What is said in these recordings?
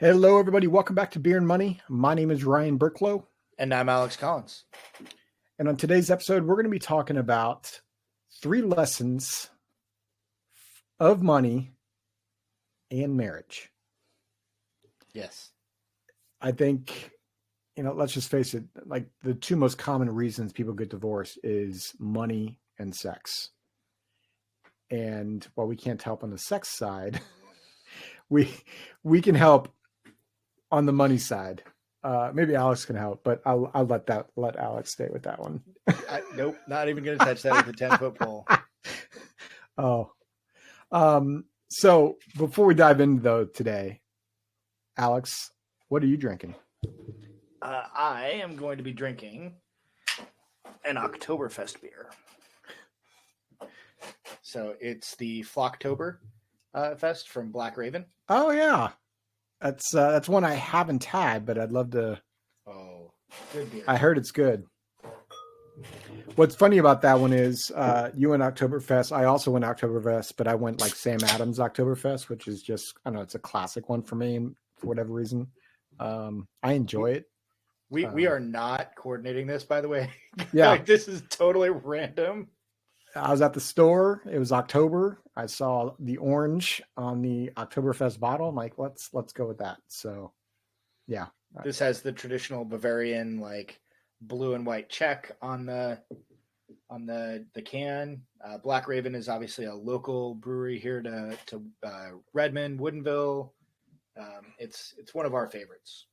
Hello, everybody. Welcome back to Beer and Money. My name is Ryan Burklow. And I'm Alex Collins. And on today's episode, we're going to be talking about 3 lessons of money and marriage. Yes. I think, let's just face it, like the 2 most common reasons people get divorced is money and sex. And while we can't help on the sex side, we can help on the money side. Maybe Alex can help, but I'll let Alex stay with that one. Nope, not even going to touch that with a 10-foot pole. So before we dive into though today, Alex, what are you drinking? I am going to be drinking an Oktoberfest beer. So it's the Flocktober Fest from Black Raven. Oh yeah. That's one I haven't had, but I'd love to. Oh, good beer. I heard it's good. What's funny about that one is you went Oktoberfest. I also went Oktoberfest, but I went like Sam Adams Oktoberfest, which is just, I don't know, it's a classic one for me for whatever reason. I enjoy it. We are not coordinating this, by the way. Yeah. Like, this is totally random. I was at the store. It was October. I saw the orange on the Oktoberfest bottle. I'm like, let's go with that. So, yeah. This has the traditional Bavarian like blue and white check on the can. Black Raven is obviously a local brewery here to Redmond, Woodinville. It's one of our favorites.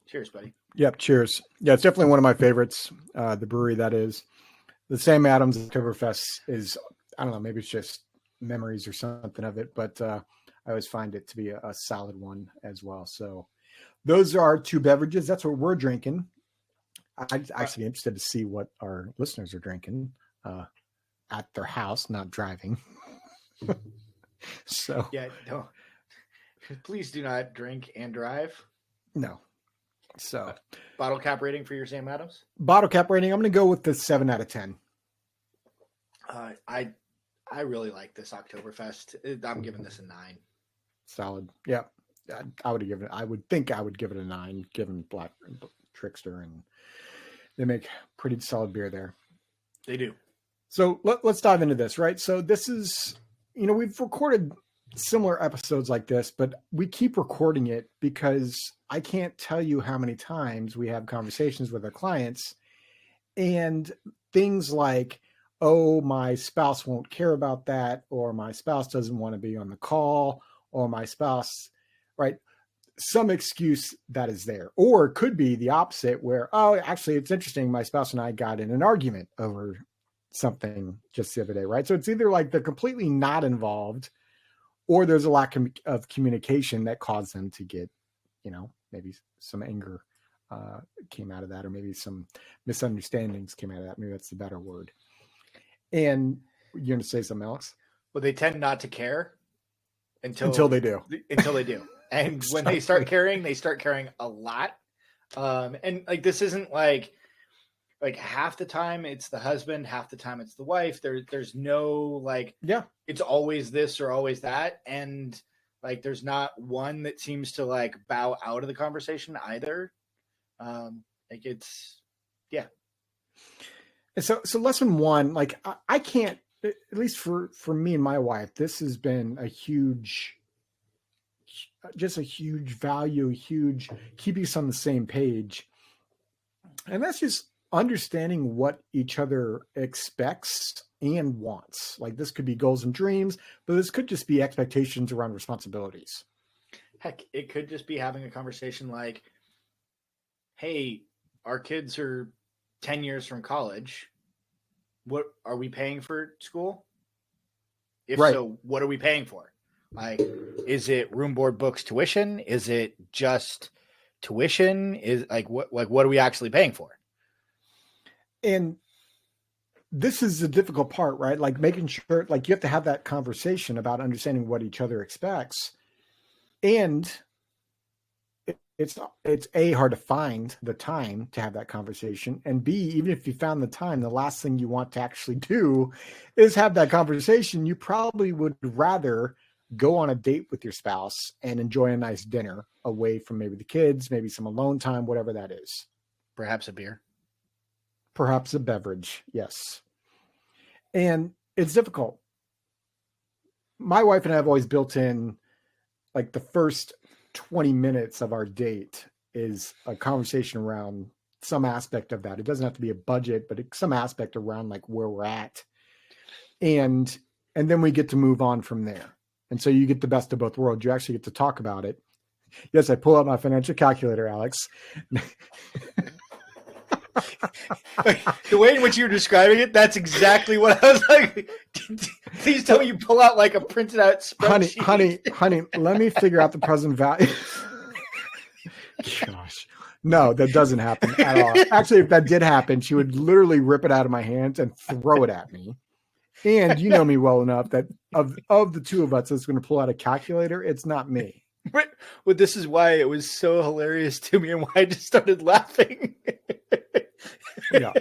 Cheers, buddy. Yep. Cheers. Yeah, it's definitely one of my favorites. The brewery that is. The Sam Adams Oktoberfest is, I don't know, maybe it's just memories or something of it, but I always find it to be a solid one as well. So those are our 2 beverages. That's what we're drinking. I'd actually be interested to see what our listeners are drinking at their house, not driving. So yeah, no. Please do not drink and drive. No. So bottle cap rating for your Sam Adams? Bottle cap rating, I'm going to go with the 7 out of 10. I really like this Oktoberfest. I'm giving this a 9. Solid. Yeah. I would give it a 9, given Black Trickster, and they make pretty solid beer there. They do. So let's dive into this, right? So this is, we've recorded similar episodes like this, but we keep recording it because I can't tell you how many times we have conversations with our clients and things like, oh, my spouse won't care about that, or my spouse doesn't want to be on the call, or my spouse, right? Some excuse that is there. Or it could be the opposite where, oh, actually, it's interesting. My spouse and I got in an argument over something just the other day, right? So it's either like they're completely not involved, or there's a lack of communication that caused them to get, maybe some anger came out of that, or maybe some misunderstandings came out of that. Maybe that's the better word. And you're going to say something else? Well, they tend not to care until they do. Until they do. And when they start caring a lot. And like, this isn't like half the time it's the husband, half the time it's the wife. There's no it's always this or always that. And like, there's not one that seems to like bow out of the conversation either. So lesson 1, like I can't, at least for me and my wife, this has been a huge value, keeping us on the same page. And that's just understanding what each other expects and wants. Like, this could be goals and dreams, but this could just be expectations around responsibilities. Heck, it could just be having a conversation like, hey, our kids are 10 years from college. What are we paying for school? If right. So, what are we paying for? Like, is it room, board, books, tuition? Is it just tuition? Is what are we actually paying for? And this is the difficult part, right? Like, making sure, like, you have to have that conversation about understanding what each other expects. And it's A, hard to find the time to have that conversation, and B, even if you found the time, the last thing you want to actually do is have that conversation. You probably would rather go on a date with your spouse and enjoy a nice dinner away from maybe the kids, maybe some alone time, whatever that is. Perhaps a beer. Perhaps a beverage. Yes. And it's difficult. My wife and I have always built in like the first 20 minutes of our date is a conversation around some aspect of that. It doesn't have to be a budget, but some aspect around like where we're at. And then we get to move on from there. And so you get the best of both worlds. You actually get to talk about it. Yes, I pull out my financial calculator, Alex. The way in which you're describing it, that's exactly what I was like. Please tell me you pull out like a printed out spreadsheet. Honey, let me figure out the present value. Gosh, no, that doesn't happen at all. Actually, if that did happen, she would literally rip it out of my hands and throw it at me. And you know me well enough that of the two of us that's going to pull out a calculator, it's not me. But this is why it was so hilarious to me and why I just started laughing. Yeah.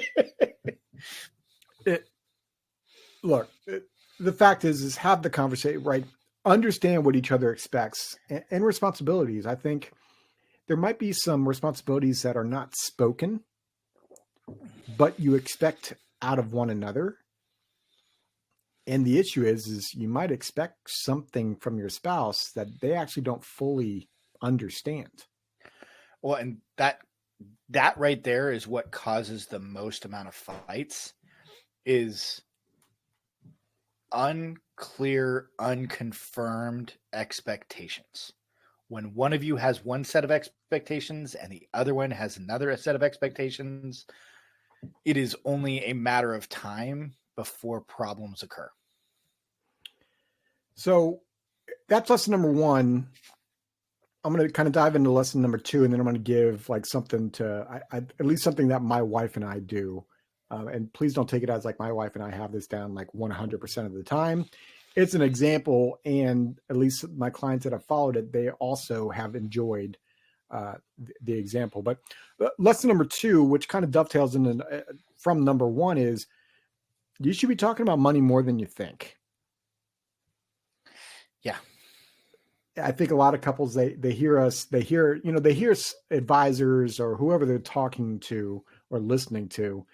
The fact is have the conversation, right? Understand what each other expects and responsibilities. I think there might be some responsibilities that are not spoken, but you expect out of one another. And the issue is you might expect something from your spouse that they actually don't fully understand. Well, and that right there is what causes the most amount of fights is unclear, unconfirmed expectations. When one of you has one set of expectations and the other one has another set of expectations, it is only a matter of time before problems occur. So that's lesson number one. I'm going to kind of dive into lesson number two, and then I'm going to give like something to at least something that my wife and I do. And please don't take it as like my wife and I have this down like 100% of the time. It's an example, and at least my clients that have followed it, they also have enjoyed the example. But lesson number two, which kind of dovetails from number one, is you should be talking about money more than you think. Yeah. I think a lot of couples, they hear advisors or whoever they're talking to or listening to,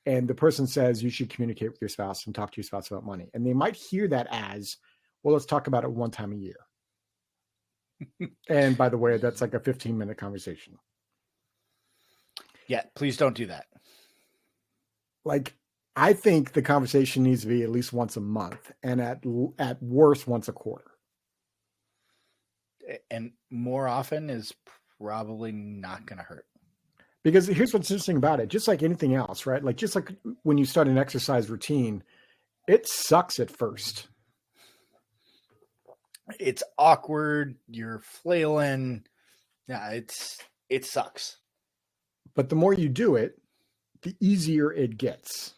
and the person says you should communicate with your spouse and talk to your spouse about money. And they might hear that as, well, let's talk about it one time a year. And by the way, that's like a 15-minute conversation. Yeah, please don't do that. Like, I think the conversation needs to be at least once a month and at worst once a quarter. And more often is probably not going to hurt. Because here's what's interesting about it. Just like anything else, right? Like just like when you start an exercise routine, it sucks at first. It's awkward. You're flailing. Yeah, it sucks. But the more you do it, the easier it gets.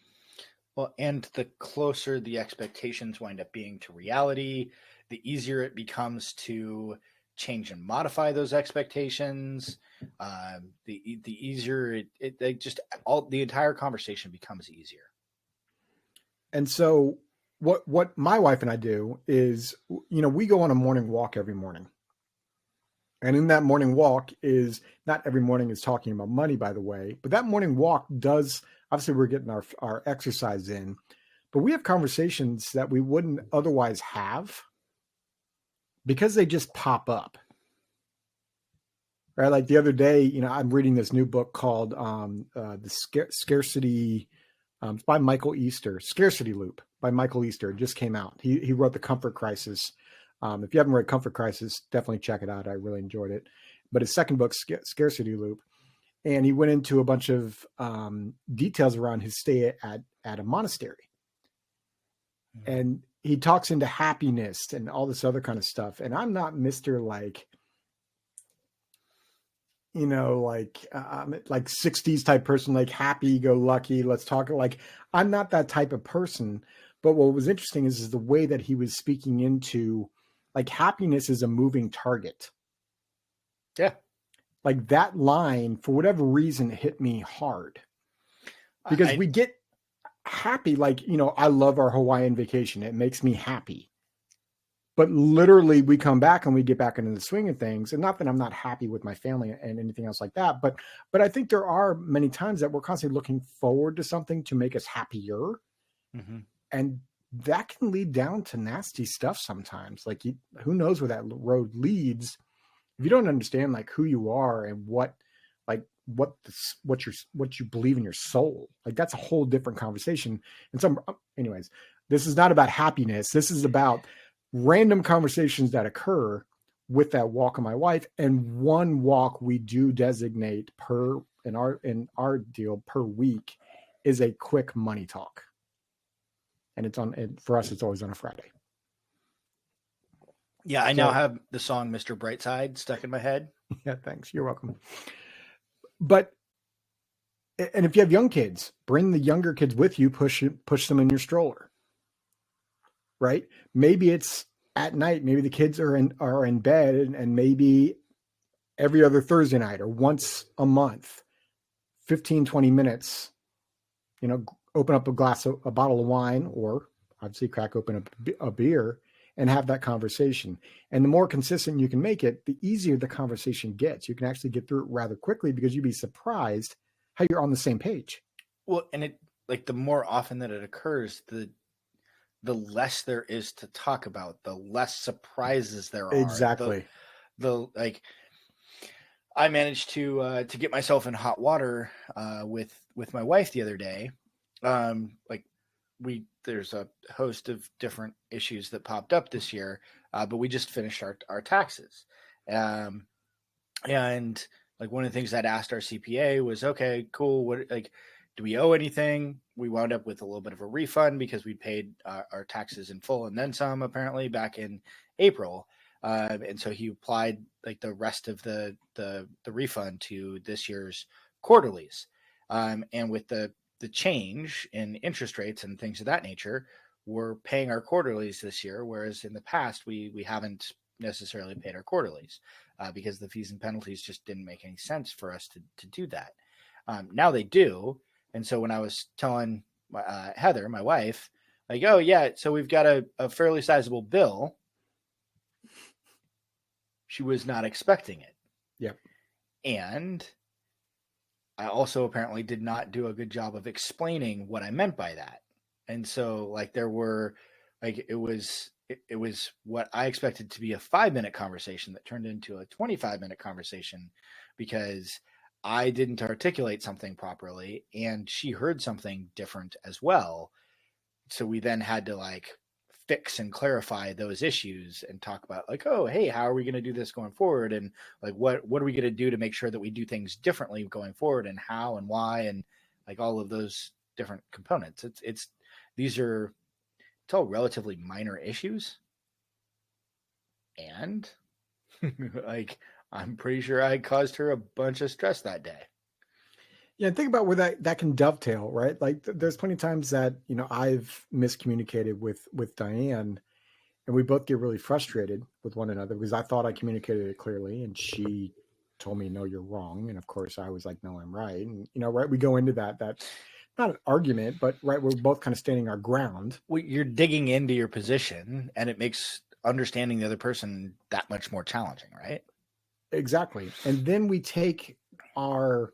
Well, and the closer the expectations wind up being to reality, the easier it becomes to change and modify those expectations. The easier the entire conversation becomes easier. And so what my wife and I do is, we go on a morning walk every morning. And in that morning walk is not every morning is talking about money, by the way, but that morning walk does, obviously we're getting our exercise in, but we have conversations that we wouldn't otherwise have because they just pop up. Right. Like the other day, I'm reading this new book called The Scarcity. It's by Michael Easter, Scarcity Loop by Michael Easter. It just came out. He wrote The Comfort Crisis. If you haven't read Comfort Crisis, definitely check it out. I really enjoyed it. But his second book, Scarcity Loop, and he went into a bunch of details around his stay at a monastery. Mm-hmm. And he talks into happiness and all this other kind of stuff. And I'm not Mr. like 60s type person, like happy go lucky. Let's talk. Like, I'm not that type of person. But what was interesting is the way that he was speaking into like happiness is a moving target. Yeah. Like that line, for whatever reason, hit me hard because we get happy. Like, I love our Hawaiian vacation. It makes me happy. But literally we come back and we get back into the swing of things. And not that I'm not happy with my family and anything else like that, but I think there are many times that we're constantly looking forward to something to make us happier. Mm-hmm. And that can lead down to nasty stuff sometimes. Like who knows where that road leads if you don't understand like who you are and what you believe in your soul. Like that's a whole different conversation. And anyways, this is not about happiness. This is about random conversations that occur with that walk of my wife. And one walk we do designate in our deal per week is a quick money talk. And for us, it's always on a Friday. Yeah, I now have the song Mr. Brightside stuck in my head. Yeah, thanks. You're welcome. And if you have young kids, bring the younger kids with you, push them in your stroller. Right? Maybe it's at night, maybe the kids are in bed, and maybe every other Thursday night or once a month, 15, 20 minutes, open up a bottle of wine, or obviously crack open a beer and have that conversation. And the more consistent you can make it, the easier the conversation gets. You can actually get through it rather quickly because you'd be surprised how you're on the same page. Well, and the more often that it occurs, the less there is to talk about, the less surprises there are. Exactly. I managed to get myself in hot water with my wife the other day. There's a host of different issues that popped up this year, but we just finished our taxes. And one of the things I'd asked our CPA was, okay, cool. What, do we owe anything? We wound up with a little bit of a refund because we paid our taxes in full and then some, apparently, back in April. And so he applied the rest of the refund to this year's quarterlies. And with the change in interest rates and things of that nature, we're paying our quarterlies this year, whereas in the past we haven't necessarily paid our quarterlies because the fees and penalties just didn't make any sense for us to do that. Now they do. And so when I was telling Heather, my wife, oh yeah, so we've got a fairly sizable bill, she was not expecting it. Yep. And I also apparently did not do a good job of explaining what I meant by that. And so there were it was what I expected to be a 5-minute conversation that turned into a 25-minute conversation because I didn't articulate something properly and she heard something different as well. So we then had to fix and clarify those issues and talk about oh, hey, how are we going to do this going forward? And what are we going to do to make sure that we do things differently going forward, and how and why, and all of those different components. It's all relatively minor issues. And I'm pretty sure I caused her a bunch of stress that day. Yeah, think about where that can dovetail, right? There's plenty of times that, I've miscommunicated with Diane, and we both get really frustrated with one another because I thought I communicated it clearly and she told me, no, you're wrong. And of course I was like, no, I'm right. And, right, we go into that not an argument, but right, we're both kind of standing our ground. Well, you're digging into your position and it makes understanding the other person that much more challenging, right? Exactly. And then we take our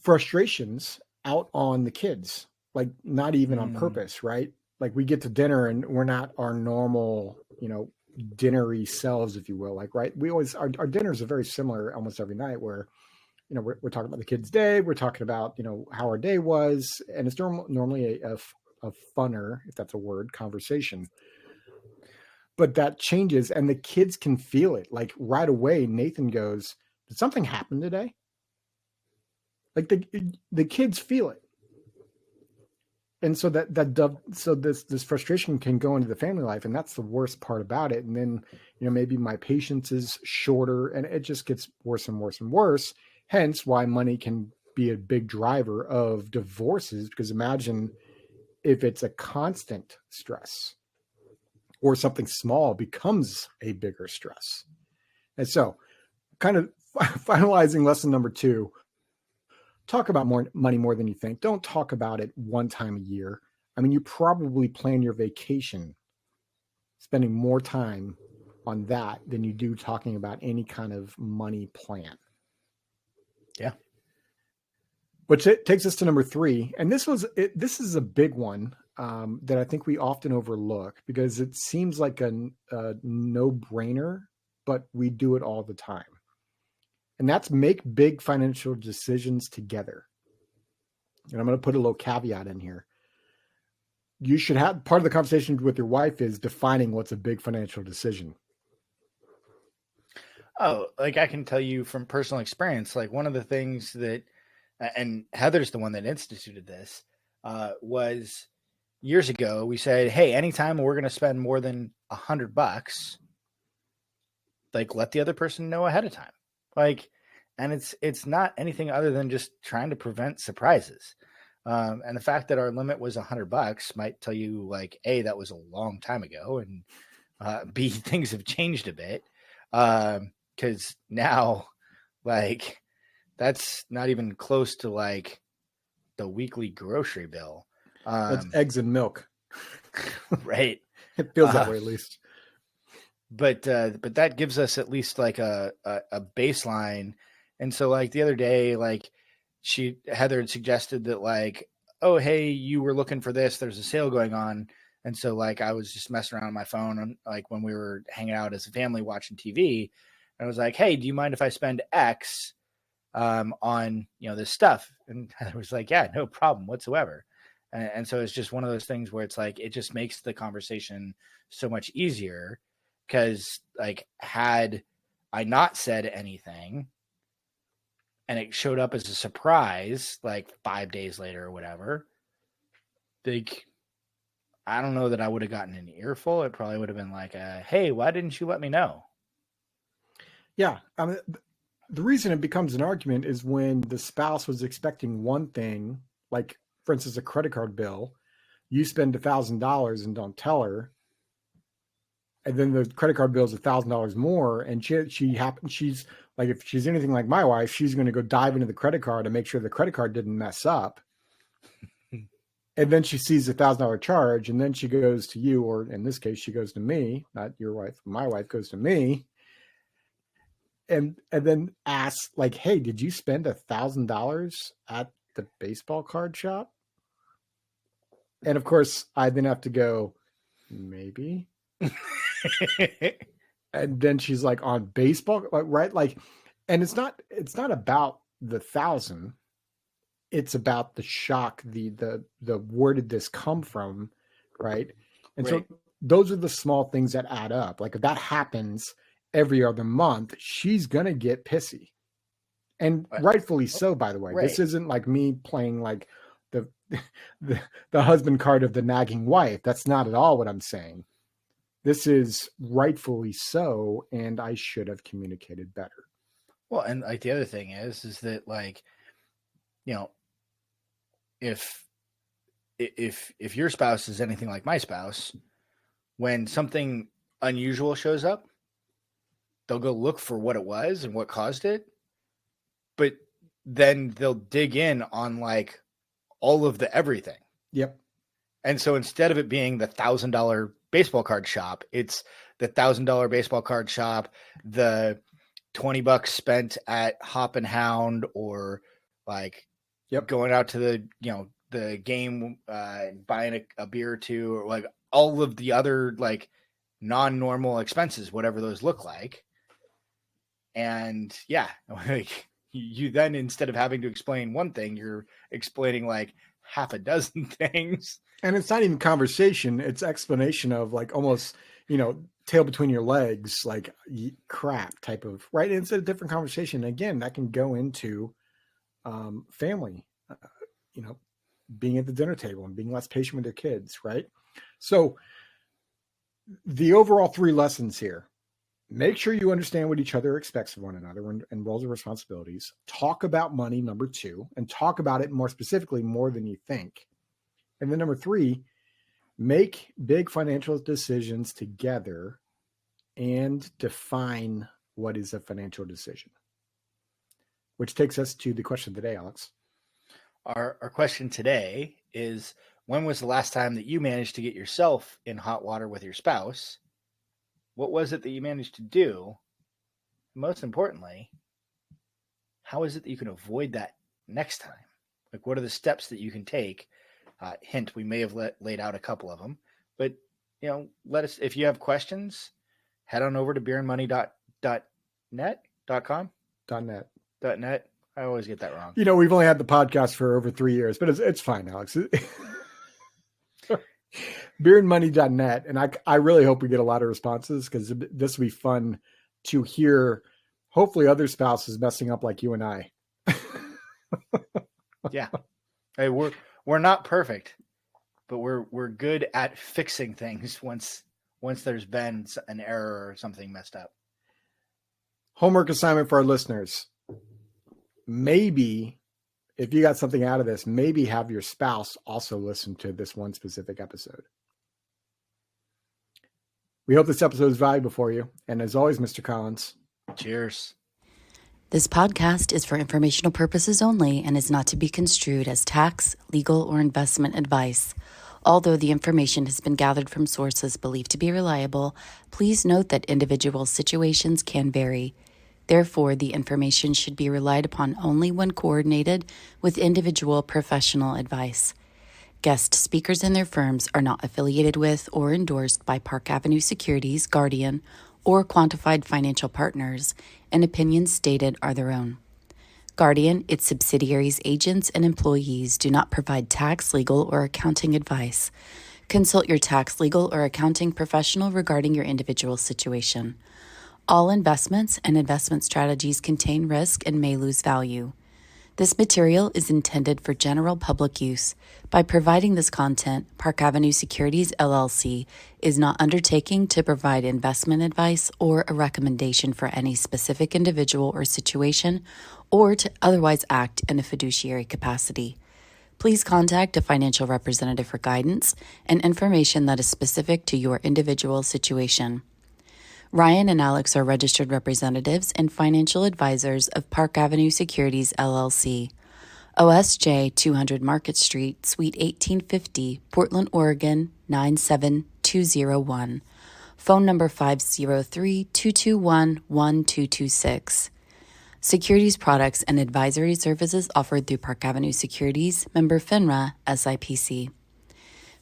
frustrations out on the kids, not even on purpose, right? We get to dinner and we're not our normal, dinnery selves, if you will. Right, we always our dinners are very similar almost every night, where we're talking about the kids' day, we're talking about how our day was, and it's normally a funner, if that's a word, conversation. But that changes, and the kids can feel it. Right away, Nathan goes, "Did something happen today?" The kids feel it, and so this frustration can go into the family life, and that's the worst part about it. And then maybe my patience is shorter, and it just gets worse and worse and worse. Hence, why money can be a big driver of divorces. Because imagine if it's a constant stress, or something small becomes a bigger stress. And so, kind of finalizing lesson number 2. Talk about money more than you think. Don't talk about it one time a year. I mean, you probably plan your vacation spending more time on that than you do talking about any kind of money plan. Yeah. Which it takes us to number 3, and this is a big one that I think we often overlook because it seems like a no-brainer, but we do it all the time. And that's make big financial decisions together. And I'm going to put a little caveat in here. You should have part of the conversation with your wife is defining what's a big financial decision. Oh, like I can tell you from personal experience, like one of the things that, and Heather's the one that instituted this, was years ago. We said, "Hey, anytime we're going to spend more than $100, like let the other person know ahead of time." Like, and it's not anything other than just trying to prevent surprises. And the fact that our limit was $100 might tell you, like, A, that was a long time ago, and B, things have changed a bit. Because now, like, that's not even close to like the weekly grocery bill. That's eggs and milk. Right. It feels that way, at least. But that gives us at least like a baseline. And so like the other day, like Heather had suggested that like, oh, hey, you were looking for this, there's a sale going on. And so like, I was just messing around on my phone like when we were hanging out as a family watching TV, and I was like, hey, do you mind if I spend X on, this stuff? And Heather was like, yeah, no problem whatsoever. And so it's just one of those things where it's like, it just makes the conversation so much easier. Because like, had I not said anything and it showed up as a surprise, like 5 days later or whatever, like, I don't know that I would have gotten an earful. It probably would have been like, hey, why didn't you let me know? Yeah. I mean, the reason it becomes an argument is when the spouse was expecting one thing, like, for instance, a credit card bill, you spend $1,000 and don't tell her. And then the credit card bill is $1,000 more. And she's like, if she's anything like my wife, she's going to go dive into the credit card and make sure the credit card didn't mess up. And then she sees $1,000 charge, and then she goes to you, or in this case, she goes to me, not your wife. My wife goes to me, and then asks, like, "Hey, did you spend $1,000 at the baseball card shop?" And of course, I then have to go, maybe. And then she's like, on baseball, right? Like, and it's not about the 1,000. It's about the shock, the where did this come from, right? And right. So those are the small things that add up. Like if that happens every other month, she's gonna get pissy, and rightfully so. By the way, right. This isn't like me playing like the husband card of the nagging wife. That's not at all what I'm saying. This is rightfully so, and I should have communicated better. Well, and like the other thing is that like, if your spouse is anything like my spouse, when something unusual shows up, they'll go look for what it was and what caused it. But then they'll dig in on like all of the everything. Yep. And so instead of it being the $1,000 baseball card shop, it's the $1,000 baseball card shop, the $20 spent at Hop and Hound, or like going out to the game, buying a beer or two, or like all of the other like non-normal expenses, whatever those look like. And yeah, like you then, instead of having to explain one thing, you're explaining like half a dozen things. And it's not even conversation, it's explanation of like almost, tail between your legs, like crap type of, right? And it's a different conversation. Again, that can go into family, being at the dinner table and being less patient with their kids, right? So the overall 3 lessons here: make sure you understand what each other expects of one another and roles and responsibilities. Talk about money, number 2, and talk about it more specifically, more than you think. And then number 3, make big financial decisions together and define what is a financial decision. Which takes us to the question of the day, Alex. Our question today is, when was the last time that you managed to get yourself in hot water with your spouse? what was it that you managed to do? Most importantly, how is it that you can avoid that next time? Like, what are the steps that you can take? Hint, we may have laid out a couple of them, but let us. If you have questions, head on over to beerandmoney.net.com. .net. .net. I always get that wrong. We've only had the podcast for over 3 years, but it's fine, Alex. Beerandmoney.net. And I really hope we get a lot of responses, because this will be fun to hear. Hopefully other spouses messing up like you and I. Yeah. Hey, we're not perfect, but we're good at fixing things once there's been an error or something messed up. Homework assignment for our listeners. Maybe if you got something out of this, maybe have your spouse also listen to this one specific episode. We hope this episode is valuable for you. And as always, Mr. Collins. Cheers. This podcast is for informational purposes only and is not to be construed as tax, legal, or investment advice. Although the information has been gathered from sources believed to be reliable, please note that individual situations can vary. Therefore, the information should be relied upon only when coordinated with individual professional advice. Guest speakers and their firms are not affiliated with or endorsed by Park Avenue Securities, Guardian, or Quantified Financial Partners, and opinions stated are their own. Guardian, its subsidiaries, agents, and employees do not provide tax, legal, or accounting advice. Consult your tax, legal, or accounting professional regarding your individual situation. All investments and investment strategies contain risk and may lose value. This material is intended for general public use. By providing this content, Park Avenue Securities, LLC is not undertaking to provide investment advice or a recommendation for any specific individual or situation, or to otherwise act in a fiduciary capacity. Please contact a financial representative for guidance and information that is specific to your individual situation. Ryan and Alex are registered representatives and financial advisors of Park Avenue Securities, LLC. OSJ 200 Market Street, Suite 1850, Portland, Oregon 97201. Phone number 503-221-1226. Securities products and advisory services offered through Park Avenue Securities, member FINRA, SIPC.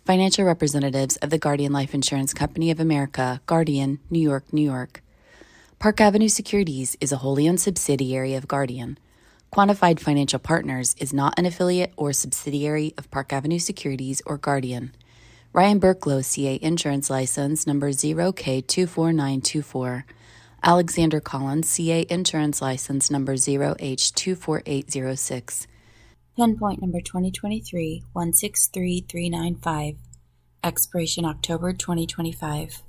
Financial representatives of the Guardian Life Insurance Company of America, Guardian, New York, New York. Park Avenue Securities is a wholly owned subsidiary of Guardian. Quantified Financial Partners is not an affiliate or subsidiary of Park Avenue Securities or Guardian. Ryan Burklow, CA Insurance License Number 0K24924. Alexander Collins, CA Insurance License Number 0H24806. PIN point number 2023-163395. Expiration October 2025.